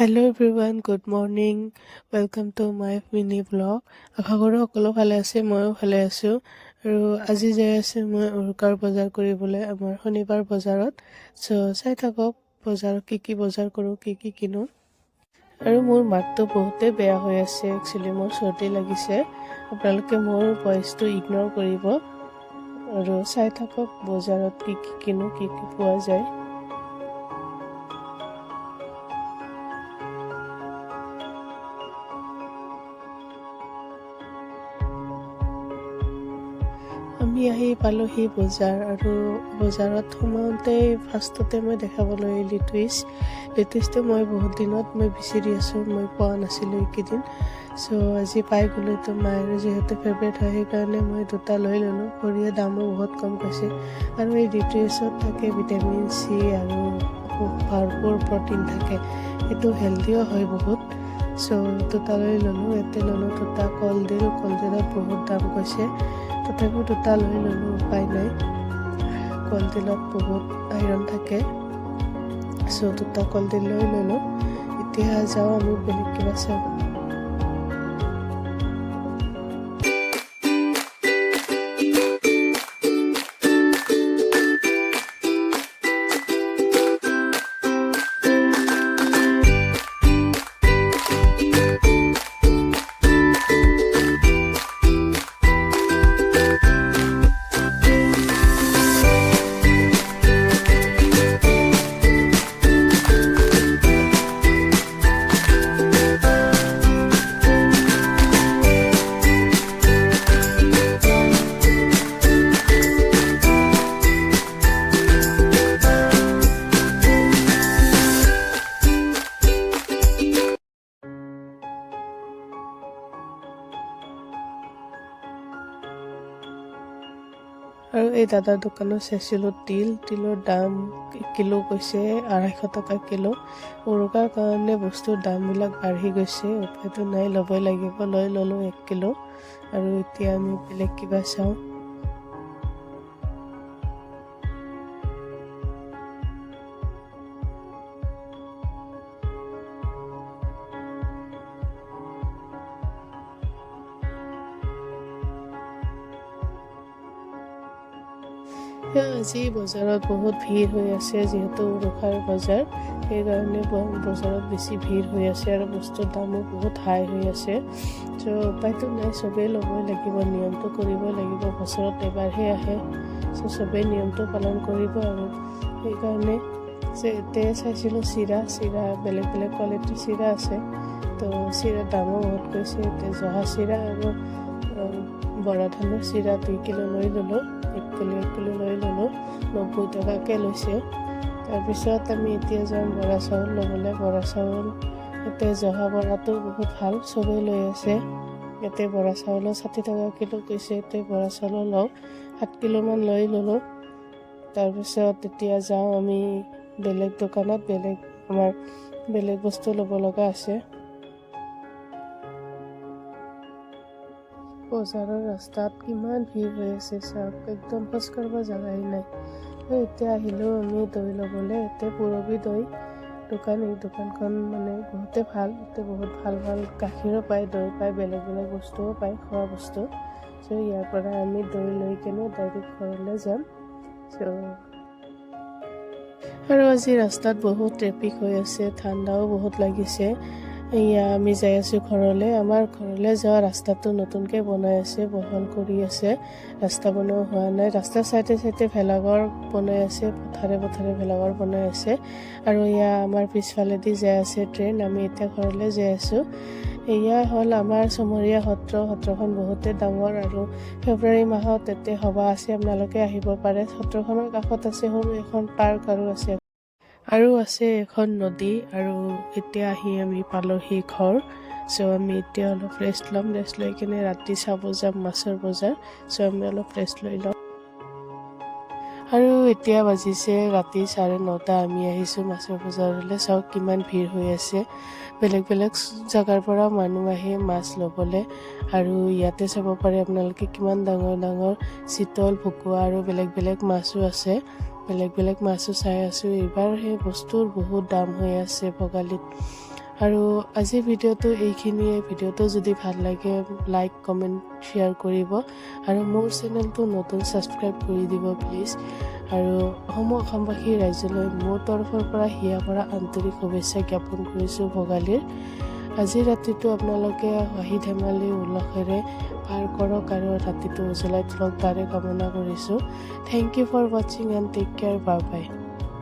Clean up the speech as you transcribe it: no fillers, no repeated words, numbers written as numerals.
Hello' everyone, good morning. Welcome to my mini blog. আশা কৰোঁ সকলো ভালে আছে, ময়ো ভালে আছোঁ। আৰু আজি যাই আছোঁ মই উৰুকাৰ বজাৰ কৰিবলৈ আমাৰ শনিবাৰ বজাৰত। চাই থাকক বজাৰত কি বজাৰ কৰোঁ, কি কিনো। আৰু মোৰ মাতটো বহুতেই বেয়া হৈ আছে, একচুৱেলি মোৰ চৰ্দি লাগিছে। আপোনালোকে মোৰ ভইচটো ইগন'ৰ কৰিব আৰু চাই থাকক বজাৰত কি কিনো, কি পোৱা যায়। আমি আহি পালোহি বজাৰ, আৰু বজাৰত সোমাওঁতে ফাৰ্ষ্টতে মই দেখাবলৈ লিটুইচটো মই বহুত দিনত বিচাৰি আছোঁ, মই পোৱা নাছিলোঁ এইকেইদিন। আজি পাই গ'লোঁ। তো মায়েৰ যিহেতু ফেভৰেট হয়, সেইকাৰণে মই দুটা লৈ ল'লোঁ। সৰিয়হ দামো বহুত কম কৈছে, আৰু এই লিটুইচত থাকে ভিটামিন চি আৰু ভৰপূৰ প্ৰটিন থাকে, সেইটো হেল্ডিও হয় বহুত। দুটা লৈ ল'লোঁ। ইয়াতে ল'লোঁ দুটা কলডিলত বহুত দাম কৈছে, তথাপিও দুটা লৈ ল'লোঁ, উপায় নাই। কলডিলত বহুত আইৰণ থাকে, দুটা কলডিল লৈ ল'লোঁ। এতিয়া যাওঁ আমি বেলেগ কিবা চাওঁ। আৰু এই দাদাৰ দোকানত চাইছিলোঁ তিলৰ দাম কিলো কৈছে 250 টকা কিলো। উৰুকাৰ কাৰণে বস্তুৰ দামবিলাক বাঢ়ি গৈছে, উপায়তো নাই, ল'বই লাগিব। লৈ ল'লোঁ 1 কিলো। আৰু এতিয়া আমি বেলেগ কিবা চাওঁ। আজি বজাৰত বহুত ভিৰ হৈ আছে, যিহেতু উৰুকাৰ বজাৰ, সেইকাৰণে বজাৰত বেছি ভিৰ হৈ আছে, আৰু বস্তুৰ দামো বহুত হাই হৈ আছে। উপায়তো নাই, চবেই ল'বই লাগিব, নিয়মটো কৰিবই লাগিব। বছৰত এবাৰহে আহে, চবেই নিয়মটো পালন কৰিব। আৰু সেইকাৰণে এতিয়া চাইছিলোঁ চিৰা বেলেগ বেলেগ কোৱালিটিৰ চিৰা আছে। চিৰাৰ দামো বহুত কৈছে। এতিয়া জহা চিৰা আৰু বৰা ধানৰ চিৰা 2 কিলো লৈ ল'লোঁ। 1 কিলো লৈ ল'লোঁ, 90 টকাকৈ লৈছে। তাৰপিছত আমি এতিয়া যাম বৰা চাউল ল'বলৈ। বৰা চাউল ইয়াতে জহা বৰাটো বহুত ভাল, চবেই লৈ আছে। ইয়াতে বৰা চাউলো 60 টকা কিলো কৈছে। ইয়াতে বৰা চাউলো লওঁ, 7 কিলোমান লৈ ল'লোঁ। তাৰপিছত এতিয়া যাওঁ আমি বেলেগ দোকানত, আমাৰ বেলেগ বস্তু ল'ব লগা আছে। বজাৰৰ ৰাস্তাত কিমান ভিৰ হৈ আছে চাওক, একদম খোজ কাঢ়িব জেগাই নাই। এতিয়া আহিলোঁ আমি দৈ ল'বলৈ। ইয়াতে পুৰবী দৈ দোকান, এই দোকানখন বহুতে ভাল। ইয়াতে বহুত ভাল গাখীৰো পায়, দৈ পায়, বেলেগ বেলেগ বস্তুও পায়, খোৱা বস্তু। ইয়াৰ পৰা আমি দৈ লৈ কেনে ডাইৰেক্ট ঘৰলৈ যাম। আৰু আজি ৰাস্তাত বহুত ট্ৰেফিক হৈ আছে, ঠাণ্ডাও বহুত লাগিছে। আমি যাই আছোঁ ঘৰলৈ। আমাৰ ঘৰলৈ যোৱা ৰাস্তাটো নতুনকৈ বনাই আছে, বহল কৰি আছে। ৰাস্তা বনোৱা হোৱা নাই। ৰাস্তাৰ চাইডে ভেলাঘৰ বনাই আছে, পথাৰে ভেলাঘৰ বনাই আছে। আৰু আমাৰ পিছফালেদি যাই আছে ট্ৰেইন। আমি এতিয়া ঘৰলৈ যাই আছোঁ। এয়া হ'ল আমাৰ চমৰীয়া সত্ৰখন বহুতেই ডাঙৰ, আৰু ফেব্ৰুৱাৰী মাহত ইয়াতে সভা আছে, আপোনালোকে আহিব পাৰে। সত্ৰখনৰ কাষত আছে সৰু এখন পাৰ্ক, আৰু আছে এখন নদী। আৰু এতিয়া আহি আমি পালোহি ঘৰ। আমি এতিয়া অলপ ৰেষ্ট ল'ম। ৰেষ্ট লৈ কিনে ৰাতি চাব যাম মাছৰ বজাৰ। আমি অলপ ৰেষ্ট লৈ ল'ম। আৰু এতিয়া বাজিছে ৰাতি 9:30। আমি আহিছোঁ মাছৰ বজাৰলৈ। চাওক কিমান ভিৰ হৈ আছে, বেলেগ বেলেগ জেগাৰ পৰা মানুহ আহে মাছ ল'বলৈ। আৰু ইয়াতে চাব পাৰে আপোনালোকে কিমান ডাঙৰ চিতল, ভকুৱা আৰু বেলেগ বেলেগ মাছো আছে। বেলেগ বেলেগ মাছো চাই আছোঁ। এইবাৰ সেই বস্তুৰ বহুত দাম হৈ আছে ভোগালীত। আৰু আজিৰ ভিডিঅ'টো এইখিনিয়ে। ভিডিঅ'টো যদি ভাল লাগে লাইক কমেণ্ট শ্বেয়াৰ কৰিব আৰু মোৰ চেনেলটো নতুন ছাবস্ক্ৰাইব কৰি দিব প্লিজ। আৰু অসমবাসী ৰাইজলৈ মোৰ তৰফৰ পৰা হিয়া কৰা আন্তৰিক শুভেচ্ছা জ্ঞাপন কৰিছোঁ ভোগালীৰ। আজিৰ ৰাতিটো আপোনালোকে হাঁহি ধেমালি উল্লাসেৰে পাৰ কৰক আৰু ৰাতিটো উজ্বলাই তোলক তাৰে কামনা কৰিছোঁ। থেংক ইউ ফৰ ৱাচিং and take care. Bye by.